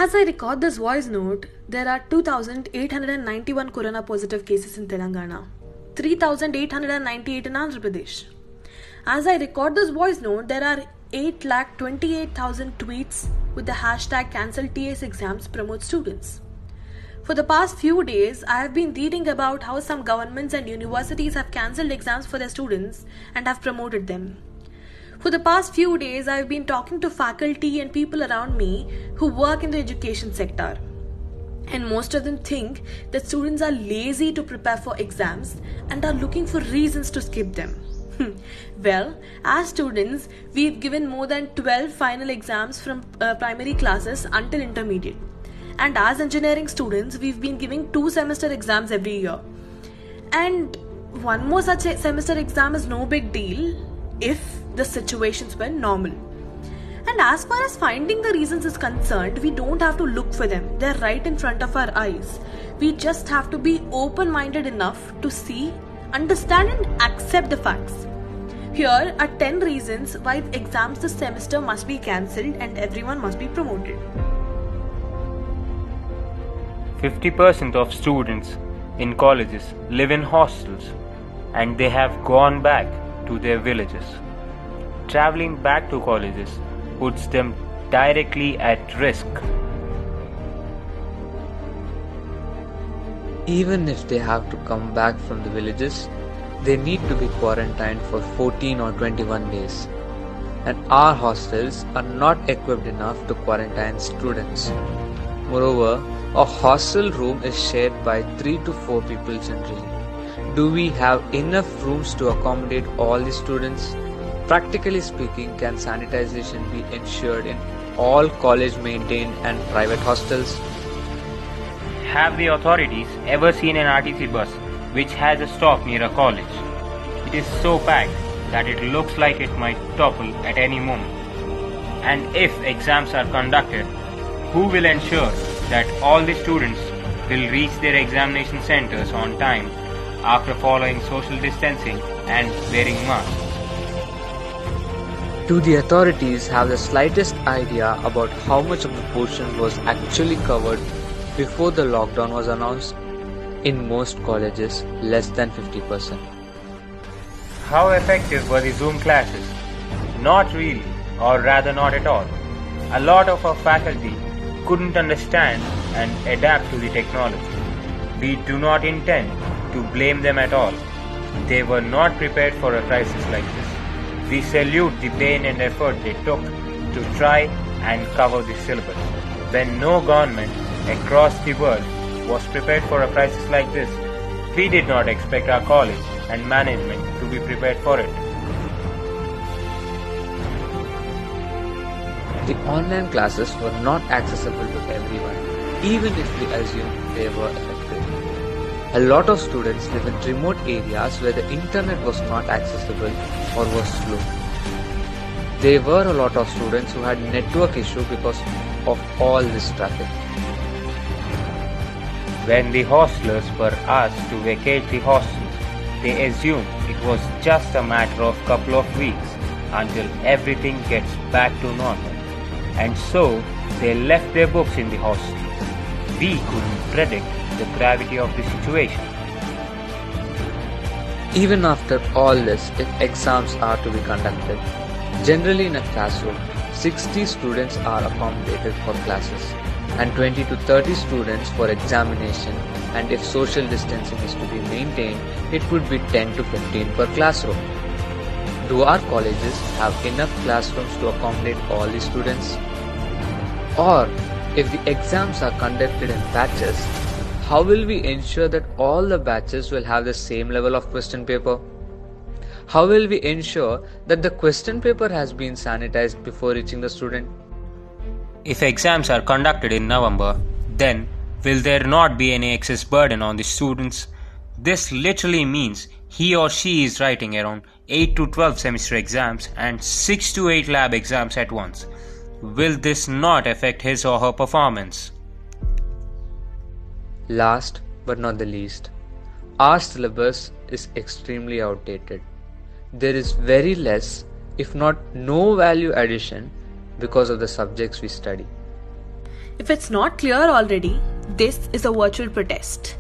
As I record this voice note, there are 2,891 corona positive cases in Telangana, 3,898 in Andhra Pradesh. As I record this voice note, there are 8,28,000 tweets with the hashtag cancel TS exams promote students. For the past few days, I have been reading about how some governments and universities have cancelled exams for their students and have promoted them. For the past few days, I have been talking to faculty and people around me who work in the education sector. And most of them think that students are lazy to prepare for exams and are looking for reasons to skip them. Well, as students, we've given more than 12 final exams from primary classes until intermediate. And as engineering students, we've been giving 2 semester exams every year. And one more such semester exam is no big deal if the situations were normal. And as far as finding the reasons is concerned, we don't have to look for them. They're right in front of our eyes. We just have to be open-minded enough to see, understand and accept the facts. Here are 10 reasons why exams this semester must be cancelled and everyone must be promoted. 50% of students in colleges live in hostels and they have gone back to their villages. Traveling back to colleges puts them directly at risk. Even if they have to come back from the villages, they need to be quarantined for 14 or 21 days. And our hostels are not equipped enough to quarantine students. Moreover, a hostel room is shared by 3 to 4 people generally. Do we have enough rooms to accommodate all the students? Practically speaking, can sanitization be ensured in all college-maintained and private hostels? Have the authorities ever seen an RTC bus which has a stop near a college? It is so packed that it looks like it might topple at any moment. And if exams are conducted, who will ensure that all the students will reach their examination centers on time after following social distancing and wearing masks? Do the authorities have the slightest idea about how much of the portion was actually covered before the lockdown was announced? In most colleges, less than 50%. How effective were the Zoom classes? Not really, or rather not at all. A lot of our faculty couldn't understand and adapt to the technology. We do not intend to blame them at all. They were not prepared for a crisis like this. We salute the pain and effort they took to try and cover the syllabus. When no government across the world was prepared for a crisis like this, we did not expect our college and management to be prepared for it. The online classes were not accessible to everyone, even if we assume they were effective. A lot of students live in remote areas where the internet was not accessible or was slow. There were a lot of students who had network issue because of all this traffic. When the hostlers were asked to vacate the hostels, they assumed it was just a matter of couple of weeks until everything gets back to normal. And so they left their books in the hostel. We couldn't predict the gravity of the situation. Even after all this, if exams are to be conducted, generally in a classroom, 60 students are accommodated for classes and 20 to 30 students for examination, and if social distancing is to be maintained, it would be 10 to 15 per classroom. Do our colleges have enough classrooms to accommodate all the students? Or, if the exams are conducted in batches, how will we ensure that all the batches will have the same level of question paper? How will we ensure that the question paper has been sanitized before reaching the student? If exams are conducted in November, then will there not be any excess burden on the students? This literally means he or she is writing around 8 to 12 semester exams and 6 to 8 lab exams at once. Will this not affect his or her performance? Last but not the least, our syllabus is extremely outdated. There is very less, if not no value addition because of the subjects we study. If it's not clear already, this is a virtual protest.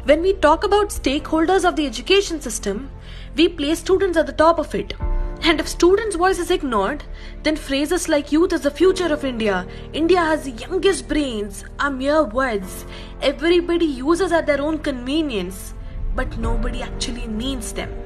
When we talk about stakeholders of the education system, we place students at the top of it. And if students' voice is ignored, then phrases like youth is the future of India, India has the youngest brains are mere words everybody uses at their own convenience, but nobody actually means them.